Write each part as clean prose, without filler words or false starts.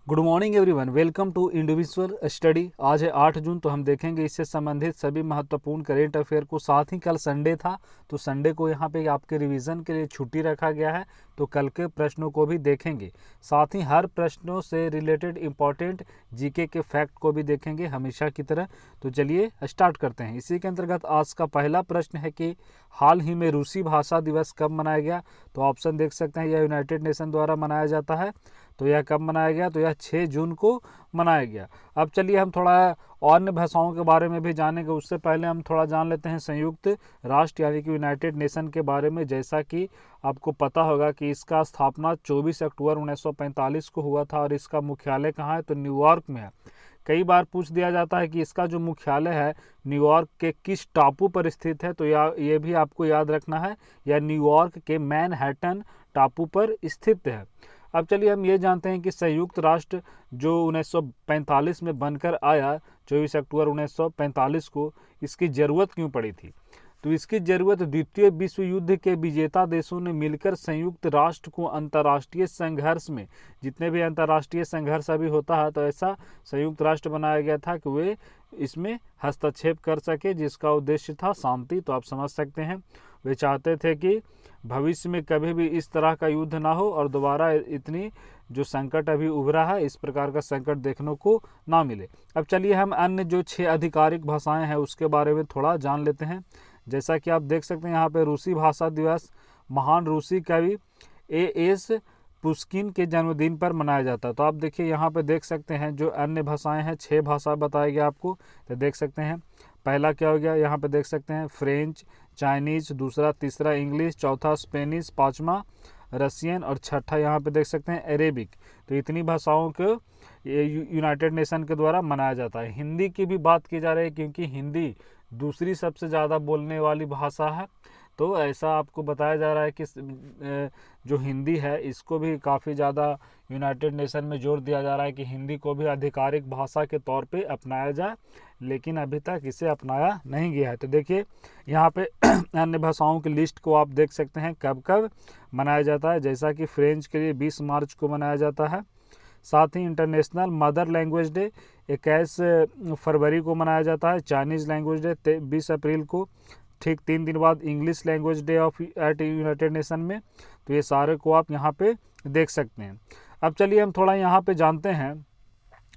Good morning everyone, welcome to individual study. आज है 8 जून, तो हम देखेंगे इससे संबंधित सभी महत्वपूर्ण करेंट अफेयर को। साथ ही कल संडे था, तो संडे को यहाँ पे आपके रिवीजन के लिए छुट्टी रखा गया है, तो कल के प्रश्नों को भी देखेंगे। साथ ही हर प्रश्नों से रिलेटेड इंपॉर्टेंट जीके के फैक्ट को भी देखेंगे हमेशा की तरह। तो चलिए स्टार्ट करते हैं। इसी के अंतर्गत आज का पहला प्रश्न है कि हाल ही में रूसी भाषा दिवस कब मनाया गया। तो ऑप्शन देख सकते हैं, यह यूनाइटेड नेशन द्वारा मनाया जाता है। तो यह कब मनाया गया, तो यह 6 जून को मनाया गया। अब चलिए हम थोड़ा अन्य भाषाओं के बारे में भी जानेंगे। उससे पहले हम थोड़ा जान लेते हैं संयुक्त राष्ट्र यानी कि यूनाइटेड नेशन के बारे में। जैसा कि आपको पता होगा कि इसका स्थापना 24 अक्टूबर 1945 को हुआ था और इसका मुख्यालय कहाँ है, तो न्यूयॉर्क में है। कई बार पूछ दिया जाता है कि इसका जो मुख्यालय है न्यूयॉर्क के किस टापू पर स्थित है। तो ये भी आपको याद रखना है, यह न्यूयॉर्क के मैनहट्टन टापू पर स्थित है। अब चलिए हम ये जानते हैं कि संयुक्त राष्ट्र जो 1945 में बनकर आया, 24 अक्टूबर 1945 को, इसकी ज़रूरत क्यों पड़ी थी। तो इसकी ज़रूरत द्वितीय विश्व युद्ध के विजेता देशों ने मिलकर संयुक्त राष्ट्र को अंतर्राष्ट्रीय संघर्ष में, जितने भी अंतर्राष्ट्रीय संघर्ष अभी होता है, तो ऐसा संयुक्त राष्ट्र बनाया गया था कि वे इसमें हस्तक्षेप कर सके, जिसका उद्देश्य था शांति। तो आप समझ सकते हैं, वे चाहते थे कि भविष्य में कभी भी इस तरह का युद्ध ना हो और दोबारा इतनी जो संकट अभी उभरा है, इस प्रकार का संकट देखने को ना मिले। अब चलिए हम अन्य जो 6 आधिकारिक भाषाएं हैं उसके बारे में थोड़ा जान लेते हैं। जैसा कि आप देख सकते हैं यहाँ पे रूसी भाषा दिवस महान रूसी कवि एएस पुष्किन के जन्मदिन पर मनाया जाता है। तो आप देखिए यहाँ पे देख सकते हैं जो अन्य भाषाएं हैं, 6 भाषा बताई गई आपको, तो देख सकते हैं। पहला क्या हो गया, यहाँ पे देख सकते हैं फ्रेंच, चाइनीज, दूसरा तीसरा इंग्लिश, चौथा स्पेनिश, पाँचवा रशियन और छठा यहाँ पे देख सकते हैं अरेबिक। तो इतनी भाषाओं को यूनाइटेड नेशन के द्वारा मनाया जाता है। हिंदी की भी बात की जा रही है क्योंकि हिंदी दूसरी सबसे ज़्यादा बोलने वाली भाषा है। तो ऐसा आपको बताया जा रहा है कि जो हिंदी है इसको भी काफ़ी ज़्यादा यूनाइटेड नेशन में जोर दिया जा रहा है कि हिंदी को भी आधिकारिक भाषा के तौर पे अपनाया जाए, लेकिन अभी तक इसे अपनाया नहीं गया है। तो देखिए यहाँ पे अन्य भाषाओं की लिस्ट को आप देख सकते हैं कब कब मनाया जाता है। जैसा कि फ्रेंच के लिए 20 मार्च को मनाया जाता है। साथ ही इंटरनेशनल मदर लैंग्वेज डे 21 फरवरी को मनाया जाता है। चाइनीज़ लैंग्वेज डे 20 अप्रैल को। ठीक 3 दिन बाद English language day of at United Nation में। तो ये सारे को आप यहाँ पे देख सकते हैं। अब चलिए हम थोड़ा यहाँ पे जानते हैं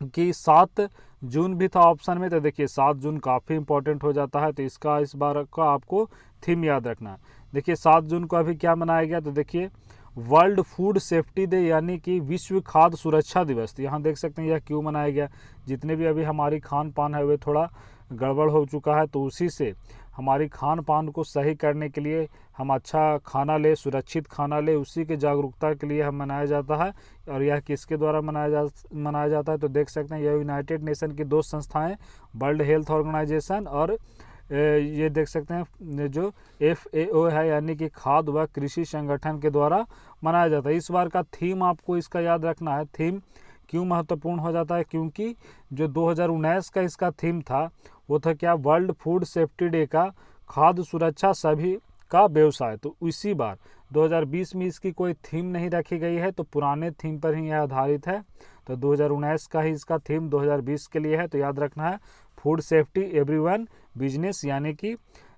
कि 7 जून भी था ऑप्शन में। तो देखिए 7 जून काफ़ी इंपॉर्टेंट हो जाता है, तो इसका इस बार का आपको थीम याद रखना है। देखिए 7 जून को अभी क्या मनाया गया, तो देखिए वर्ल्ड फूड सेफ्टी डे यानी कि विश्व खाद्य सुरक्षा दिवस। तो यहाँ देख सकते हैं यह क्यों मनाया गया। जितने भी अभी हमारी खान पान है वे थोड़ा गड़बड़ हो चुका है, तो उसी से हमारी खान पान को सही करने के लिए हम अच्छा खाना ले, सुरक्षित खाना ले, उसी के जागरूकता के लिए हम मनाया जाता है। और यह किसके द्वारा मनाया जाता है, तो देख सकते हैं यह यूनाइटेड नेशन की 2 संस्थाएं, वर्ल्ड हेल्थ ऑर्गेनाइजेशन और ये देख सकते हैं जो FAO है यानी कि खाद्य व कृषि संगठन के द्वारा मनाया जाता है। इस बार का थीम आपको इसका याद रखना है। थीम क्यों महत्वपूर्ण हो जाता है, क्योंकि जो 2019 का इसका थीम था वो था क्या, वर्ल्ड फूड सेफ्टी डे का खाद्य सुरक्षा सभी का व्यवसाय। तो इसी बार 2020 में इसकी कोई थीम नहीं रखी गई है, तो पुराने थीम पर ही यह आधारित है। तो 2019 का ही इसका थीम 2020 के लिए है। तो याद रखना है फूड सेफ्टी एवरीवन बिजनेस, यानी कि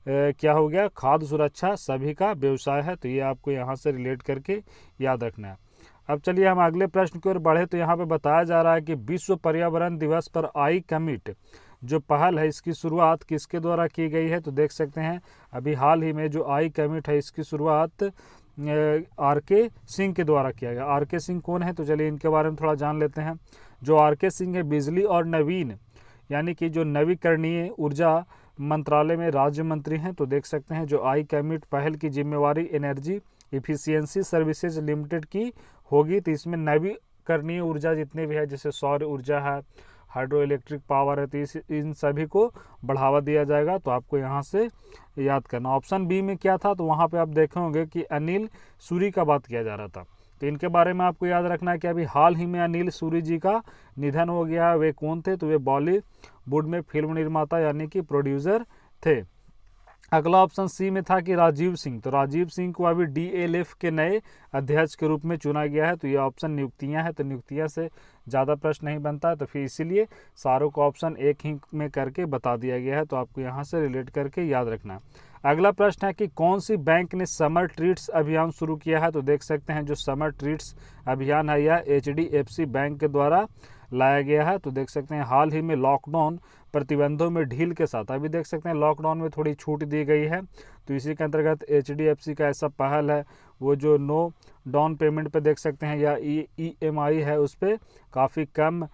क्या हो गया, खाद्य सुरक्षा सभी का व्यवसाय है। तो ये आपको यहाँ से रिलेट करके याद रखना है। अब चलिए हम अगले प्रश्न की ओर बढ़े। तो यहाँ पे बताया जा रहा है कि विश्व पर्यावरण दिवस पर आई कमिट जो पहल है इसकी शुरुआत किसके द्वारा की गई है। तो देख सकते हैं अभी हाल ही में जो आई कमिट है इसकी शुरुआत RK सिंह के द्वारा किया गया। RK सिंह कौन है, तो चलिए इनके बारे में थोड़ा जान लेते हैं। जो RK सिंह है बिजली और नवीन यानी कि जो नवीकरणीय ऊर्जा मंत्रालय में राज्य मंत्री हैं। तो देख सकते हैं जो आई कमिट पहल की जिम्मेवारी एनर्जी इफिशियंसी सर्विसेज लिमिटेड की होगी। तो इसमें नवीकरणीय ऊर्जा जितने भी है, जैसे सौर ऊर्जा है, हाइड्रो इलेक्ट्रिक पावर है, तो इन सभी को बढ़ावा दिया जाएगा। तो आपको यहाँ से याद करना। ऑप्शन बी में क्या था, तो वहाँ पे आप देखे होंगे कि अनिल सूरी का बात किया जा रहा था। तो इनके बारे में आपको याद रखना है कि अभी हाल ही में अनिल सूरी जी का निधन हो गया। वे कौन थे, तो वे बॉलीवुड में फिल्म निर्माता यानी कि प्रोड्यूसर थे। अगला ऑप्शन सी में था कि राजीव सिंह, तो राजीव सिंह को अभी डीएलएफ के नए अध्यक्ष के रूप में चुना गया है। तो ये ऑप्शन नियुक्तियां हैं, तो नियुक्तियां से ज़्यादा प्रश्न नहीं बनता है, तो फिर इसीलिए सारों को ऑप्शन एक ही में करके बता दिया गया है। तो आपको यहाँ से रिलेट करके याद रखना है। अगला प्रश्न है कि कौन सी बैंक ने समर ट्रीट्स अभियान शुरू किया है। तो देख सकते हैं जो समर ट्रीट्स अभियान है यह एचडीएफसी बैंक के द्वारा लाया गया है। तो देख सकते हैं हाल ही में लॉकडाउन प्रतिबंधों में ढील के साथ अभी देख सकते हैं लॉकडाउन में थोड़ी छूट दी गई है। तो इसी के अंतर्गत एचडीएफसी का ऐसा पहल है, वो जो नो डाउन पेमेंट पे देख सकते हैं या ईएमआई है उस पर काफ़ी कम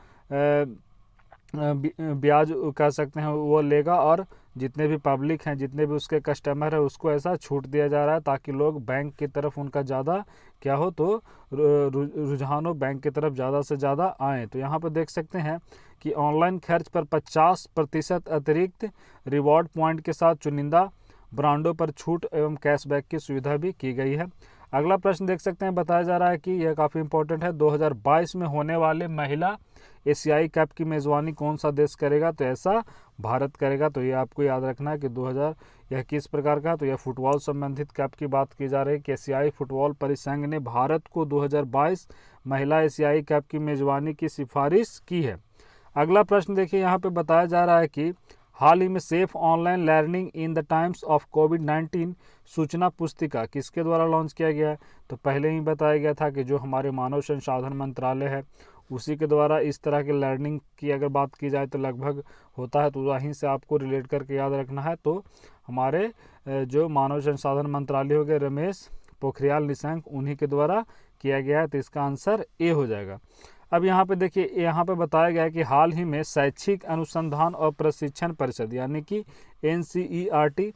ब्याज कह सकते हैं वो लेगा, और जितने भी पब्लिक हैं, जितने भी उसके कस्टमर हैं, उसको ऐसा छूट दिया जा रहा है ताकि लोग बैंक की तरफ उनका ज़्यादा क्या हो, तो रुझानों बैंक की तरफ ज़्यादा से ज़्यादा आएँ। तो यहाँ पर देख सकते हैं कि ऑनलाइन खर्च पर 50% अतिरिक्त रिवॉर्ड पॉइंट के साथ चुनिंदा ब्रांडों पर छूट एवं कैशबैक की सुविधा भी की गई है। अगला प्रश्न देख सकते हैं, बताया जा रहा है कि यह काफ़ी इंपॉर्टेंट है, 2022 में होने वाले महिला एशियाई कप की मेज़बानी कौन सा देश करेगा। तो ऐसा भारत करेगा। तो ये आपको याद रखना है कि 2000 यह किस प्रकार का, तो यह फुटबॉल संबंधित कप की बात की जा रही है कि एशियाई फुटबॉल परिसंघ ने भारत को 2022 महिला एशियाई कप की मेज़बानी की सिफारिश की है। अगला प्रश्न देखिए, यहाँ पे बताया जा रहा है कि हाल ही में safe online learning in the times of कोविड-19 सूचना पुस्तिका किसके द्वारा लॉन्च किया गया है। तो पहले ही बताया गया था कि जो हमारे मानव संसाधन मंत्रालय है उसी के द्वारा इस तरह के लर्निंग की अगर बात की जाए तो लगभग होता है, तो वहीं से आपको रिलेट करके याद रखना है। तो हमारे जो मानव संसाधन मंत्रालय हो गए रमेश पोखरियाल निशंक, उन्हीं के द्वारा किया गया है। तो इसका आंसर ए हो जाएगा। अब यहाँ पे देखिए, यहाँ पे बताया गया है कि हाल ही में शैक्षिक अनुसंधान और प्रशिक्षण परिषद यानी कि एनसीईआरटी,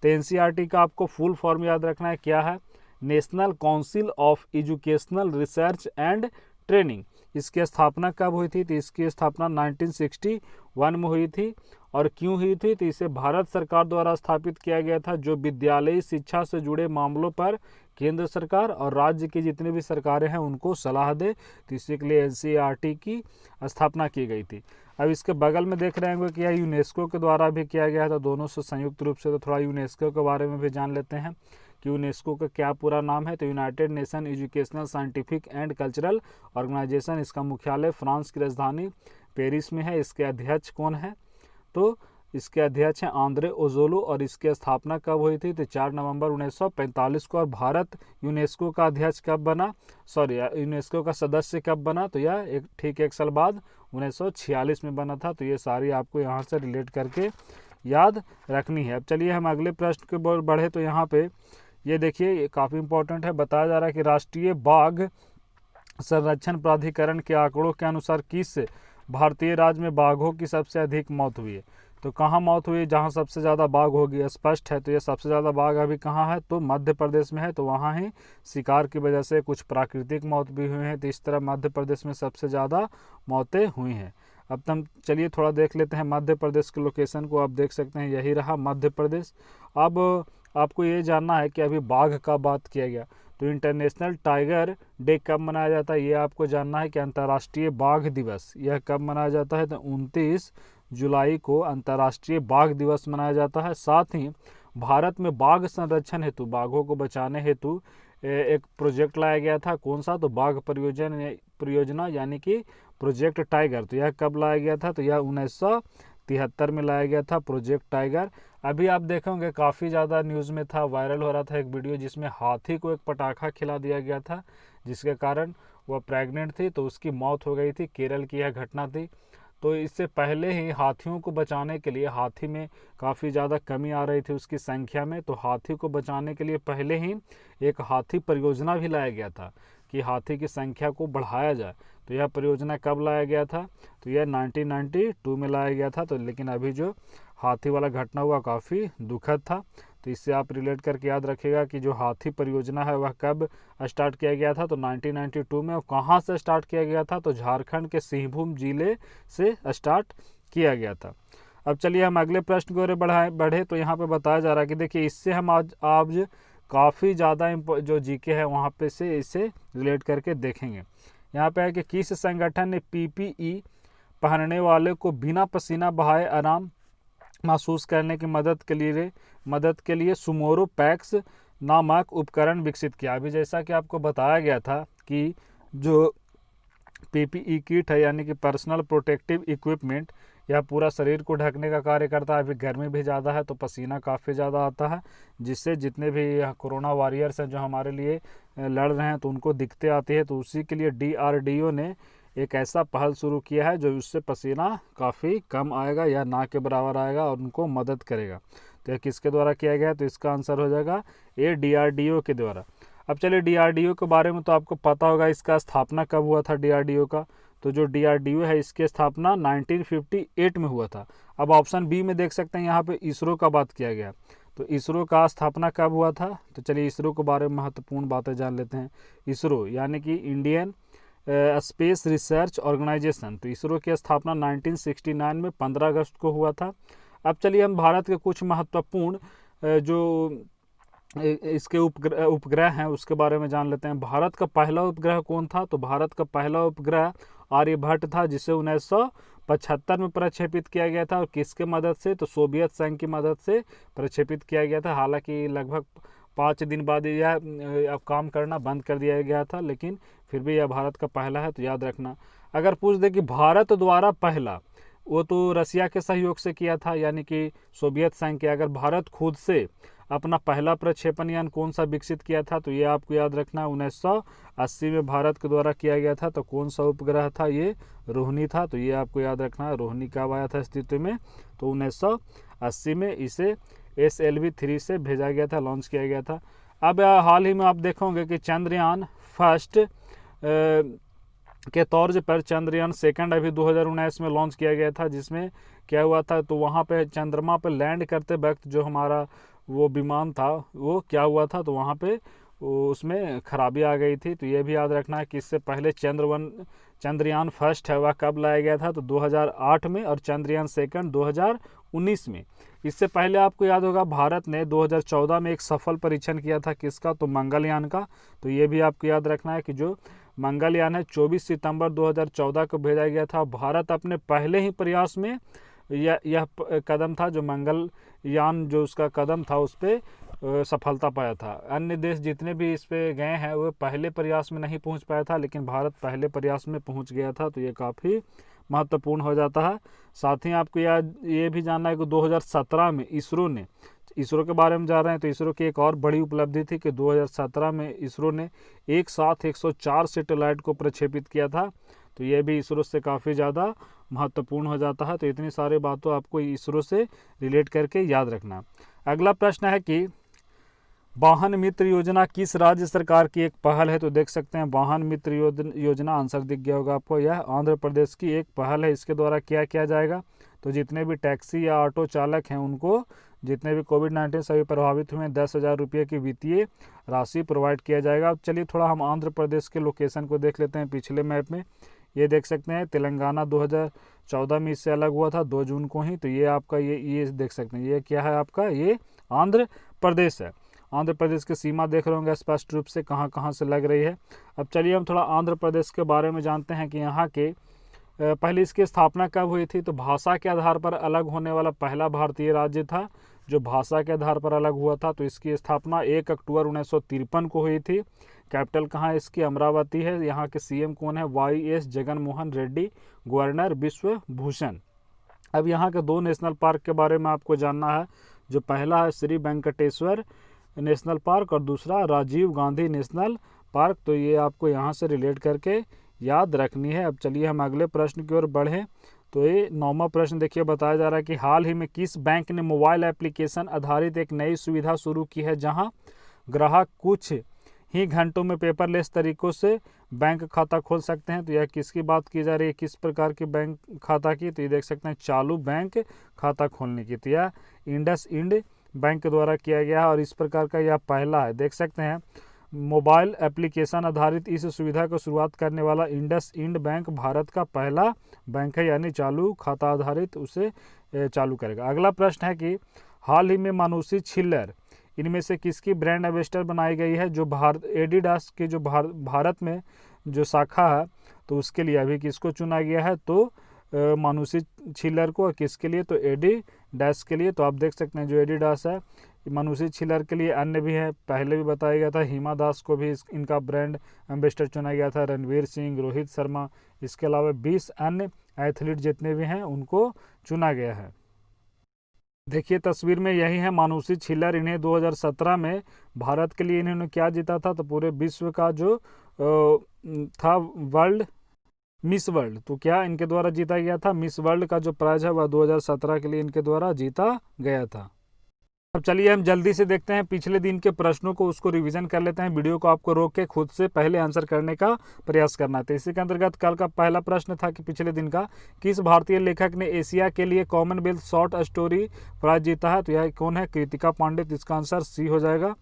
तो एनसीईआरटी का आपको फुल फॉर्म याद रखना है, क्या है, national council of educational research and training. इसकी स्थापना कब हुई थी। तो इसकी स्थापना 1961 में हुई थी। और क्यों हुई थी, तो इसे भारत सरकार द्वारा स्थापित किया गया था, जो विद्यालयी शिक्षा से जुड़े मामलों पर केंद्र सरकार और राज्य की जितनी भी सरकारें हैं उनको सलाह दे। तो इसी के लिए एनसीईआरटी की स्थापना की गई थी। अब इसके बगल में देख रहे होंगे कि यह यूनेस्को के द्वारा भी किया गया था, दोनों से संयुक्त रूप से। तो थोड़ा यूनेस्को के बारे में भी जान लेते हैं कि यूनेस्को का क्या पूरा नाम है। तो United Nation Educational Scientific and Cultural Organization, इसका मुख्यालय फ्रांस की राजधानी पेरिस में है। इसके अध्यक्ष कौन है, तो इसके अध्यक्ष हैं आंद्रे ओजोलो। और इसकी स्थापना कब हुई थी, तो 4 नवंबर 1945 को। और भारत यूनेस्को का अध्यक्ष कब बना, यूनेस्को का सदस्य कब बना, तो यह ठीक एक साल बाद 1946 में बना था। तो ये सारी आपको यहाँ से रिलेट करके याद रखनी है। अब चलिए हम अगले प्रश्न के बढ़े। तो यहाँ पे ये देखिए, ये काफ़ी इंपॉर्टेंट है। बताया जा रहा है कि राष्ट्रीय बाघ संरक्षण प्राधिकरण के आंकड़ों के अनुसार किस भारतीय राज्य में बाघों की सबसे अधिक मौत हुई है। तो कहाँ मौत हुई, जहाँ सबसे ज़्यादा बाघ होगी स्पष्ट है। तो ये सबसे ज़्यादा बाघ अभी कहाँ है, तो मध्य प्रदेश में है। तो वहाँ ही शिकार की वजह से कुछ प्राकृतिक मौत भी हुई हैं। तो इस तरह मध्य प्रदेश में सबसे ज़्यादा मौतें हुई हैं। अब हम चलिए थोड़ा देख लेते हैं मध्य प्रदेश के लोकेशन को। आप देख सकते हैं यही रहा मध्य प्रदेश। अब आपको ये जानना है कि अभी बाघ का बात किया गया, तो इंटरनेशनल टाइगर डे कब मनाया जाता है, ये आपको जानना है कि अंतर्राष्ट्रीय बाघ दिवस यह कब मनाया जाता है। तो 29 जुलाई को अंतर्राष्ट्रीय बाघ दिवस मनाया जाता है। साथ ही भारत में बाघ संरक्षण हेतु, बाघों को बचाने हेतु एक प्रोजेक्ट लाया गया था। कौन सा, तो बाघ परियोजना यानी कि प्रोजेक्ट टाइगर। तो यह कब लाया गया था, तो यह 1973 में लाया गया था प्रोजेक्ट टाइगर। अभी आप देखेंगे काफ़ी ज़्यादा न्यूज़ में था, वायरल हो रहा था एक वीडियो जिसमें हाथी को एक पटाखा खिला दिया गया था, जिसके कारण वह प्रेग्नेंट थी, तो उसकी मौत हो गई थी। केरल की यह घटना थी। तो इससे पहले ही हाथियों को बचाने के लिए, हाथी में काफ़ी ज़्यादा कमी आ रही थी उसकी संख्या में, तो हाथी को बचाने के लिए पहले ही एक हाथी परियोजना भी लाया गया था कि हाथी की संख्या को बढ़ाया जाए। तो यह परियोजना कब लाया गया था, तो यह 1992 में लाया गया था। तो लेकिन अभी जो हाथी वाला घटना हुआ काफ़ी दुखद था। तो इससे आप रिलेट करके याद रखिएगा कि जो हाथी परियोजना है वह कब स्टार्ट किया गया था, तो 1992 में। और कहाँ से स्टार्ट किया गया था, तो झारखंड के सिंहभूम जिले से स्टार्ट किया गया था। अब चलिए हम अगले प्रश्न की ओर बढ़े। तो यहाँ पे बताया जा रहा है कि देखिए, इससे हम आज काफ़ी ज़्यादा जो जीके है वहाँ पे से इसे रिलेट करके देखेंगे। यहाँ पे है कि किस संगठन ने पीपीई पहनने वाले को बिना पसीना बहाए आराम महसूस करने की मदद के लिए सुमोरो पैक्स नामक उपकरण विकसित किया। अभी जैसा कि आपको बताया गया था कि जो पीपीई किट है यानी कि पर्सनल प्रोटेक्टिव इक्विपमेंट, यह पूरा शरीर को ढकने का कार्य करता है। अभी गर्मी भी ज़्यादा है तो पसीना काफ़ी ज़्यादा आता है, जिससे जितने भी कोरोना वॉरियर्स हैं जो हमारे लिए लड़ रहे हैं तो उनको दिक्कतें आती है। तो उसी के लिए डीआरडीओ ने एक ऐसा पहल शुरू किया है जो उससे पसीना काफ़ी कम आएगा या ना के बराबर आएगा और उनको मदद करेगा। तो यह किसके द्वारा किया गया है? तो इसका आंसर हो जाएगा ये डीआरडीओ के द्वारा। अब चलिए डीआरडीओ के बारे में तो आपको पता होगा, इसका स्थापना कब हुआ था डीआरडीओ का। तो जो डीआरडीओ है इसकी स्थापना 1958 में हुआ था। अब ऑप्शन बी में देख सकते हैं यहाँ पे इसरो का बात किया गया। तो इसरो का स्थापना कब हुआ था? तो चलिए इसरो के बारे में महत्वपूर्ण बातें जान लेते हैं। इसरो यानी कि इंडियन स्पेस रिसर्च ऑर्गेनाइजेशन, तो इसरो की स्थापना 1969 में 15 अगस्त को हुआ था। अब चलिए हम भारत के कुछ महत्वपूर्ण जो इसके उपग्रह हैं उसके बारे में जान लेते हैं। भारत का पहला उपग्रह कौन था? तो भारत का पहला उपग्रह आर्यभट्ट था, जिसे 1975 में प्रक्षेपित किया गया था। और किसके मदद से? तो सोवियत संघ की मदद से प्रक्षेपित किया गया था। हालांकि लगभग 5 दिन बाद यह अब काम करना बंद कर दिया गया था, लेकिन फिर भी यह भारत का पहला है, तो याद रखना। अगर पूछ दे कि भारत द्वारा पहला, वो तो रसिया के सहयोग से किया था, यानी कि सोवियत संघ के। अगर भारत खुद से अपना पहला प्रक्षेपण यान कौन सा विकसित किया था? तो ये आपको याद रखना 1980 में भारत के द्वारा किया गया था। तो कौन सा उपग्रह था? ये रोहिणी था। तो ये आपको याद रखना है। रोहिणी कब आया था अस्तित्व में? तो 1980 में इसे SLV-3 से भेजा गया था, लॉन्च किया गया था। अब हाल ही में आप देखोगे कि चंद्रयान फर्स्ट के तौर पर चंद्रयान सेकंड अभी 2019 में लॉन्च किया गया था, जिसमें क्या हुआ था? तो वहाँ पे चंद्रमा पे लैंड करते वक्त जो हमारा वो विमान था वो क्या हुआ था? तो वहाँ पे उसमें खराबी आ गई थी। तो ये भी याद रखना है कि इससे पहले चंद्रयान फर्स्ट है वह कब लाया गया था? तो 2008 में, और चंद्रयान सेकंड 2019 में। इससे पहले आपको याद होगा भारत ने 2014 में एक सफल परीक्षण किया था, किसका? तो मंगलयान का। तो ये भी आपको याद रखना है कि जो मंगलयान है 24 सितंबर 2014 को भेजा गया था। भारत अपने पहले ही प्रयास में यह कदम था, जो मंगलयान जो उसका कदम था उस पर सफलता पाया था। अन्य देश जितने भी इस पे गए हैं वो पहले प्रयास में नहीं पहुंच पाया था, लेकिन भारत पहले प्रयास में पहुंच गया था। तो ये काफ़ी महत्वपूर्ण हो जाता है। साथ ही आपको ये भी जानना है कि 2017 में इसरो के बारे में जा रहे हैं, तो इसरो की एक और बड़ी उपलब्धि थी कि 2017 में इसरो ने एक साथ 104 सैटेलाइट को प्रक्षेपित किया था। तो यह भी इसरो से काफ़ी ज़्यादा महत्वपूर्ण हो जाता है। तो इतनी सारी बातों आपको इसरो से रिलेट करके याद रखना। अगला प्रश्न है कि वाहन मित्र योजना किस राज्य सरकार की एक पहल है? तो देख सकते हैं वाहन मित्र योजना, आंसर दिख गया होगा आपको, यह आंध्र प्रदेश की एक पहल है। इसके द्वारा क्या किया जाएगा? तो जितने भी टैक्सी या ऑटो चालक हैं उनको, जितने भी कोविड-19 से अभी प्रभावित हुए 10,000 रुपये की वित्तीय राशि प्रोवाइड किया जाएगा। अब चलिए थोड़ा हम आंध्र प्रदेश के लोकेशन को देख लेते हैं पिछले मैप में। ये देख सकते हैं तेलंगाना 2014 में इससे अलग हुआ था 2 जून को ही। तो ये आपका ये देख सकते हैं, ये क्या है आपका? ये आंध्र प्रदेश है। आंध्र प्रदेश की सीमा देख रहे होंगे स्पष्ट रूप से कहाँ कहाँ से लग रही है। अब चलिए हम थोड़ा आंध्र प्रदेश के बारे में जानते हैं कि यहाँ के पहले इसकी स्थापना कब हुई थी? तो भाषा के आधार पर अलग होने वाला पहला भारतीय राज्य था जो भाषा के आधार पर अलग हुआ था। तो इसकी स्थापना 1 अक्टूबर 1953 को हुई थी। कैपिटल कहाँ है इसकी? अमरावती है। यहाँ के सीएम कौन है? YS जगनमोहन रेड्डी, गवर्नर विश्व भूषण। अब यहाँ के 2 नेशनल पार्क के बारे में आपको जानना है। जो पहला है श्री वेंकटेश्वर नेशनल पार्क और दूसरा राजीव गांधी नेशनल पार्क। तो ये आपको यहाँ से रिलेट करके याद रखनी है। अब चलिए हम अगले प्रश्न की ओर बढ़ें। तो ये 9वां प्रश्न देखिए, बताया जा रहा है कि हाल ही में किस बैंक ने मोबाइल एप्लीकेशन आधारित एक नई सुविधा शुरू की है जहां ग्राहक कुछ ही घंटों में पेपरलेस तरीकों से बैंक खाता खोल सकते हैं? तो यह किसकी बात की जा रही है, किस प्रकार की बैंक खाता की? तो ये देख सकते हैं चालू बैंक खाता खोलने की। तो यह इंडसइंड बैंक के द्वारा किया गया है और इस प्रकार का यह पहला है। देख सकते हैं मोबाइल एप्लीकेशन आधारित इस सुविधा को शुरुआत करने वाला इंडसइंड बैंक भारत का पहला बैंक है, यानी चालू खाता आधारित उसे चालू करेगा। अगला प्रश्न है कि हाल ही में मानुषी छिल्लर इनमें से किसकी ब्रांड एम्बेसडर बनाई गई है? जो एडिडास की जो भारत में जो शाखा है तो उसके लिए अभी किसको चुना गया है? तो मानुषी छिलर को, और किसके लिए, तो एडिडास के लिए। तो आप देख सकते हैं जो एडिडास है मानुषी छिलर के लिए। अन्य भी हैं, पहले भी बताया गया था, हिमा दास को भी इनका ब्रांड एम्बेसडर चुना गया था, रणवीर सिंह, रोहित शर्मा, इसके अलावा 20 अन्य एथलीट जितने भी हैं उनको चुना गया है। देखिए तस्वीर में यही है मानुषी छिलर। इन्हें 2017 में भारत के लिए इन्होंने क्या जीता था, तो पूरे विश्व का जो था वर्ल्ड मिस वर्ल्ड, तो क्या इनके द्वारा जीता गया था, मिस वर्ल्ड का जो प्राइज है वह 2017 के लिए इनके द्वारा जीता गया था। अब चलिए हम जल्दी से देखते हैं पिछले दिन के प्रश्नों को, उसको रिवीजन कर लेते हैं। वीडियो को आपको रोक के खुद से पहले आंसर करने का प्रयास करना था। इसी के अंतर्गत कल का पहला प्रश्न था कि पिछले दिन का, किस भारतीय लेखक ने एशिया के लिए कॉमनवेल्थ शॉर्ट स्टोरी प्राइज जीता है, तो यह कौन है, कृतिका पांडे। तो इसका आंसर सी हो जाएगा।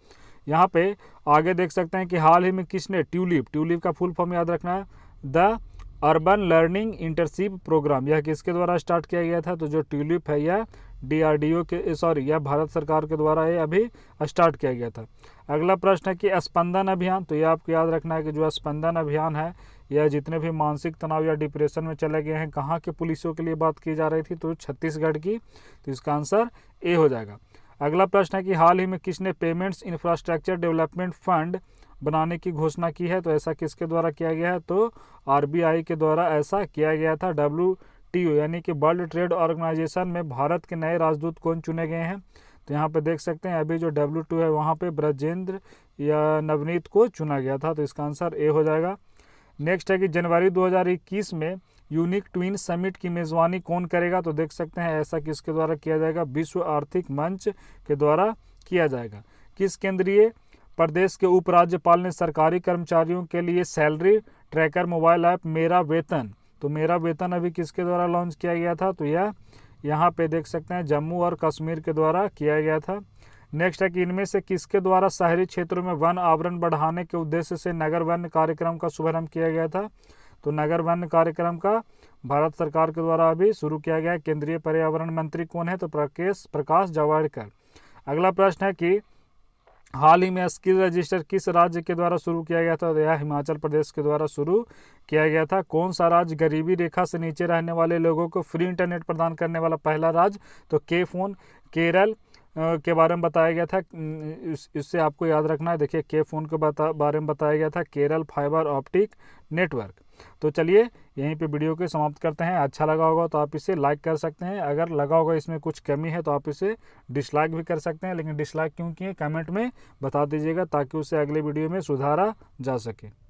यहाँ पे आगे देख सकते हैं कि हाल ही में किसने ट्यूलिप का फुल फॉर्म याद रखना है, the urban learning internship programme, यह किसके द्वारा स्टार्ट किया गया था, तो जो ट्यूलिप है यह DRDO के यह भारत सरकार के द्वारा ये अभी स्टार्ट किया गया था। अगला प्रश्न है कि स्पंदन अभियान, तो यह आपको याद रखना है कि जो स्पंदन अभियान है यह जितने भी मानसिक तनाव या डिप्रेशन में चले गए हैं, कहाँ के पुलिसों के लिए बात की जा रही थी, तो छत्तीसगढ़ की। तो इसका आंसर ए हो जाएगा। अगला प्रश्न है कि हाल ही में किसने पेमेंट्स इंफ्रास्ट्रक्चर डेवलपमेंट फंड बनाने की घोषणा की है, तो ऐसा किसके द्वारा किया गया है, तो RBI के द्वारा ऐसा किया गया था। WTO यानी कि वर्ल्ड ट्रेड ऑर्गेनाइजेशन में भारत के नए राजदूत कौन चुने गए हैं, तो यहाँ पे देख सकते हैं अभी जो WTO है वहाँ पे ब्रजेंद्र या नवनीत को चुना गया था। तो इसका आंसर ए हो जाएगा। नेक्स्ट है कि जनवरी 2021 में यूनिक ट्विन समिट की मेज़बानी कौन करेगा, तो देख सकते हैं ऐसा किसके द्वारा किया जाएगा, विश्व आर्थिक मंच के द्वारा किया जाएगा। किस केंद्रीय प्रदेश के उपराज्यपाल ने सरकारी कर्मचारियों के लिए सैलरी ट्रैकर मोबाइल ऐप मेरा वेतन, तो मेरा वेतन अभी किसके द्वारा लॉन्च किया गया था, तो यह यहाँ पे देख सकते हैं जम्मू और कश्मीर के द्वारा किया गया था। नेक्स्ट है कि इनमें से किसके द्वारा शहरी क्षेत्रों में वन आवरण बढ़ाने के उद्देश्य से नगर वन कार्यक्रम का शुभारंभ किया गया था, तो नगर वन कार्यक्रम का भारत सरकार के द्वारा अभी शुरू किया गया है। केंद्रीय पर्यावरण मंत्री कौन है, तो प्रकाश जावड़ेकर। अगला प्रश्न है कि हाल ही में स्किल रजिस्टर किस राज्य के द्वारा शुरू किया गया था, तो यह हिमाचल प्रदेश के द्वारा शुरू किया गया था। कौन सा राज्य गरीबी रेखा से नीचे रहने वाले लोगों को फ्री इंटरनेट प्रदान करने वाला पहला राज्य, तो K-Phone केरल के बारे में बताया गया था। इससे आपको याद रखना है, देखिए K-Phone के बारे में बताया गया था, केरल फाइबर ऑप्टिक नेटवर्क। तो चलिए यहीं पे वीडियो को समाप्त करते हैं। अच्छा लगा होगा तो आप इसे लाइक कर सकते हैं, अगर लगा होगा इसमें कुछ कमी है तो आप इसे डिसलाइक भी कर सकते हैं, लेकिन डिसलाइक क्यों किए कमेंट में बता दीजिएगा ताकि उसे अगले वीडियो में सुधारा जा सके।